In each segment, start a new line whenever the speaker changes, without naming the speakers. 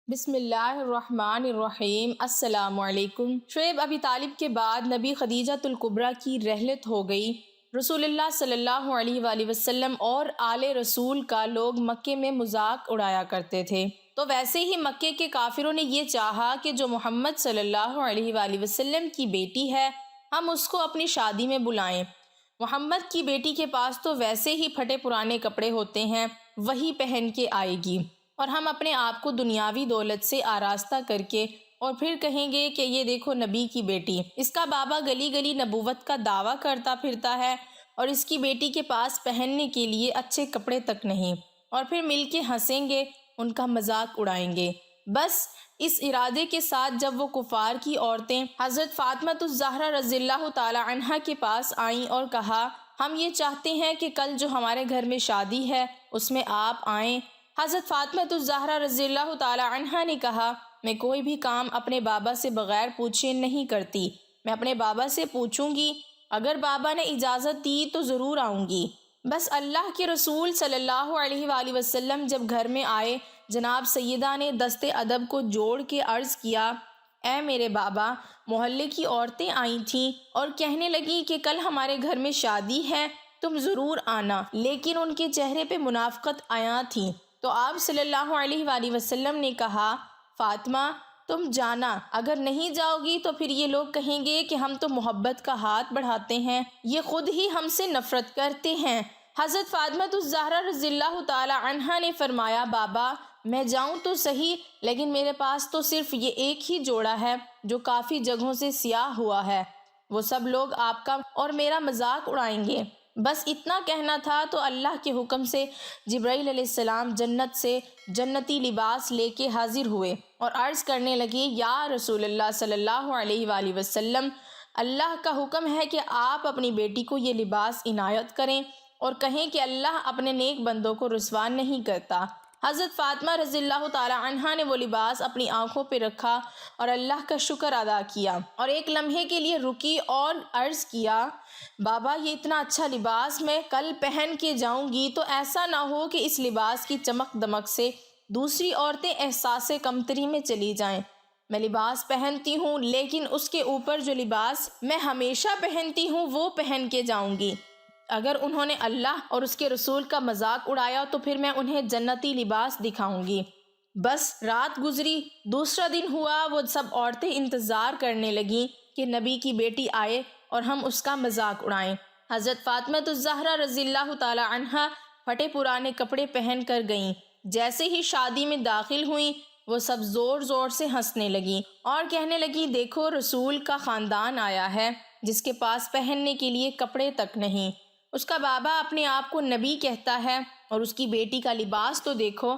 بسم اللہ الرحمن الرحیم۔ السلام علیکم۔ شعیب ابی طالب کے بعد نبی خدیجۃ الکبریٰ کی رحلت ہو گئی۔ رسول اللہ صلی اللہ علیہ وآلہ وسلم اور آل رسول کا لوگ مکے میں مذاق اڑایا کرتے تھے، تو ویسے ہی مکے کے کافروں نے یہ چاہا کہ جو محمد صلی اللہ علیہ وآلہ وسلم کی بیٹی ہے ہم اس کو اپنی شادی میں بلائیں۔ محمد کی بیٹی کے پاس تو ویسے ہی پھٹے پرانے کپڑے ہوتے ہیں، وہی پہن کے آئے گی اور ہم اپنے آپ کو دنیاوی دولت سے آراستہ کر کے اور پھر کہیں گے کہ یہ دیکھو نبی کی بیٹی، اس کا بابا گلی گلی نبوت کا دعویٰ کرتا پھرتا ہے اور اس کی بیٹی کے پاس پہننے کے لیے اچھے کپڑے تک نہیں، اور پھر مل کے ہنسیں گے، ان کا مذاق اڑائیں گے۔ بس اس ارادے کے ساتھ جب وہ کفار کی عورتیں حضرت فاطمہ الزہرا رضی اللہ تعالی عنہا کے پاس آئیں اور کہا ہم یہ چاہتے ہیں کہ کل جو ہمارے گھر میں شادی ہے اس میں آپ آئیں، حضرت فاطمہ الزہرا رضی اللہ تعالی عنہا نے کہا میں کوئی بھی کام اپنے بابا سے بغیر پوچھے نہیں کرتی، میں اپنے بابا سے پوچھوں گی، اگر بابا نے اجازت دی تو ضرور آؤں گی۔ بس اللہ کے رسول صلی اللہ علیہ وآلہ وسلم جب گھر میں آئے، جناب سیدہ نے دست ادب کو جوڑ کے عرض کیا اے میرے بابا، محلے کی عورتیں آئی تھیں اور کہنے لگی کہ کل ہمارے گھر میں شادی ہے، تم ضرور آنا، لیکن ان کے چہرے پہ منافقت عیاں تھی۔ تو آپ صلی اللہ علیہ وآلہ وسلم نے کہا فاطمہ تم جانا، اگر نہیں جاؤ گی تو پھر یہ لوگ کہیں گے کہ ہم تو محبت کا ہاتھ بڑھاتے ہیں، یہ خود ہی ہم سے نفرت کرتے ہیں۔ حضرت فاطمہ الزہرا رضی اللہ تعالی عنہا نے فرمایا بابا میں جاؤں تو صحیح، لیکن میرے پاس تو صرف یہ ایک ہی جوڑا ہے جو کافی جگہوں سے سیاہ ہوا ہے، وہ سب لوگ آپ کا اور میرا مذاق اڑائیں گے۔ بس اتنا کہنا تھا تو اللہ کے حکم سے جبرائیل علیہ السلام جنت سے جنتی لباس لے کے حاضر ہوئے اور عرض کرنے لگے یا رسول اللہ صلی اللہ علیہ وآلہ وسلم، اللہ کا حکم ہے کہ آپ اپنی بیٹی کو یہ لباس عنایت کریں اور کہیں کہ اللہ اپنے نیک بندوں کو رسوا نہیں کرتا۔ حضرت فاطمہ رضی اللہ تعالی عنہا نے وہ لباس اپنی آنکھوں پہ رکھا اور اللہ کا شکر ادا کیا اور ایک لمحے کے لیے رکی اور عرض کیا بابا یہ اتنا اچھا لباس میں کل پہن کے جاؤں گی تو ایسا نہ ہو کہ اس لباس کی چمک دمک سے دوسری عورتیں احساس کمتری میں چلی جائیں۔ میں لباس پہنتی ہوں لیکن اس کے اوپر جو لباس میں ہمیشہ پہنتی ہوں وہ پہن کے جاؤں گی، اگر انہوں نے اللہ اور اس کے رسول کا مذاق اڑایا تو پھر میں انہیں جنتی لباس دکھاؤں گی۔ بس رات گزری، دوسرا دن ہوا، وہ سب عورتیں انتظار کرنے لگیں کہ نبی کی بیٹی آئے اور ہم اس کا مذاق اڑائیں۔ حضرت فاطمہ الزہرا رضی اللہ تعالی عنہا پھٹے پرانے کپڑے پہن کر گئیں، جیسے ہی شادی میں داخل ہوئیں وہ سب زور زور سے ہنسنے لگیں اور کہنے لگیں دیکھو رسول کا خاندان آیا ہے جس کے پاس پہننے کے لیے کپڑے تک نہیں، اس کا بابا اپنے آپ کو نبی کہتا ہے اور اس کی بیٹی کا لباس تو دیکھو۔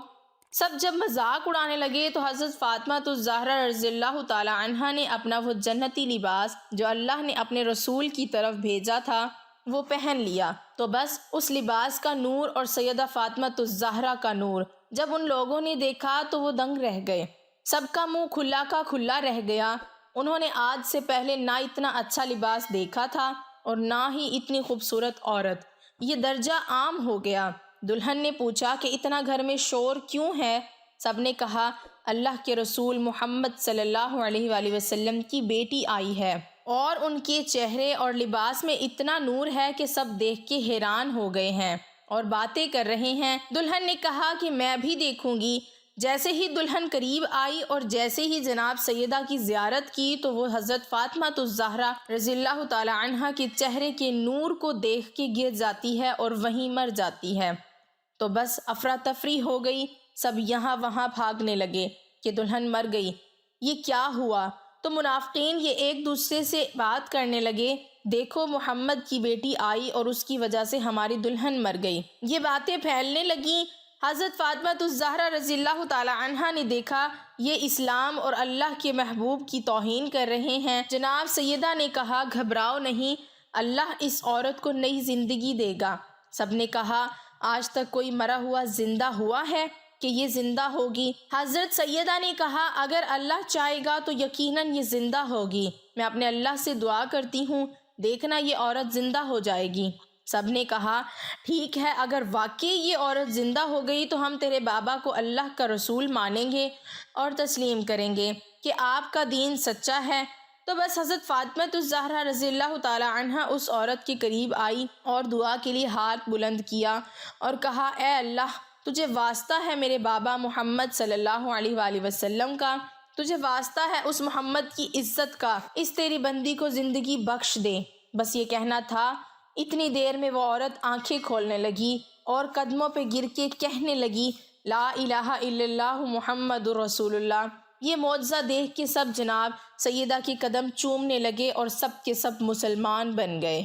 سب جب مذاق اڑانے لگے تو حضرت فاطمہ الزہرا رضی اللہ تعالی عنہا نے اپنا وہ جنتی لباس جو اللہ نے اپنے رسول کی طرف بھیجا تھا وہ پہن لیا، تو بس اس لباس کا نور اور سیدہ فاطمہ الزہرا کا نور جب ان لوگوں نے دیکھا تو وہ دنگ رہ گئے، سب کا منہ کھلا کا کھلا رہ گیا۔ انہوں نے آج سے پہلے نہ اتنا اچھا لباس دیکھا تھا اور نہ ہی اتنی خوبصورت عورت، یہ درجہ عام ہو گیا۔ دلہن نے پوچھا کہ اتنا گھر میں شور کیوں ہے؟ سب نے کہا اللہ کے رسول محمد صلی اللہ علیہ وآلہ وسلم کی بیٹی آئی ہے اور ان کے چہرے اور لباس میں اتنا نور ہے کہ سب دیکھ کے حیران ہو گئے ہیں اور باتیں کر رہے ہیں۔ دلہن نے کہا کہ میں بھی دیکھوں گی۔ جیسے ہی دلہن قریب آئی اور جیسے ہی جناب سیدہ کی زیارت کی تو وہ حضرت فاطمہ الزہرا رضی اللہ تعالی عنہا کے چہرے کے نور کو دیکھ کے گر جاتی ہے اور وہیں مر جاتی ہے۔ تو بس افراتفری ہو گئی، سب یہاں وہاں بھاگنے لگے کہ دلہن مر گئی، یہ کیا ہوا؟ تو منافقین یہ ایک دوسرے سے بات کرنے لگے دیکھو محمد کی بیٹی آئی اور اس کی وجہ سے ہماری دلہن مر گئی۔ یہ باتیں پھیلنے لگیں۔ حضرت فاطمہ الزہرا رضی اللہ تعالی عنہا نے دیکھا یہ اسلام اور اللہ کے محبوب کی توہین کر رہے ہیں۔ جناب سیدہ نے کہا گھبراؤ نہیں، اللہ اس عورت کو نئی زندگی دے گا۔ سب نے کہا آج تک کوئی مرا ہوا زندہ ہوا ہے کہ یہ زندہ ہوگی؟ حضرت سیدہ نے کہا اگر اللہ چاہے گا تو یقیناً یہ زندہ ہوگی، میں اپنے اللہ سے دعا کرتی ہوں دیکھنا یہ عورت زندہ ہو جائے گی۔ سب نے کہا ٹھیک ہے، اگر واقعی یہ عورت زندہ ہو گئی تو ہم تیرے بابا کو اللہ کا رسول مانیں گے اور تسلیم کریں گے کہ آپ کا دین سچا ہے۔ تو بس حضرت فاطمہ الزہرا رضی اللہ تعالی عنہا اس عورت کے قریب آئی اور دعا کے لیے ہاتھ بلند کیا اور کہا اے اللہ، تجھے واسطہ ہے میرے بابا محمد صلی اللہ علیہ وآلہ وسلم کا، تجھے واسطہ ہے اس محمد کی عزت کا، اس تیری بندی کو زندگی بخش دے۔ بس یہ کہنا تھا، اتنی دیر میں وہ عورت آنکھیں کھولنے لگی اور قدموں پہ گر کے کہنے لگی لا الہ الا اللہ محمد رسول اللہ۔ یہ معجزہ دیکھ کے سب جناب سیدہ کے قدم چومنے لگے اور سب کے سب مسلمان بن گئے۔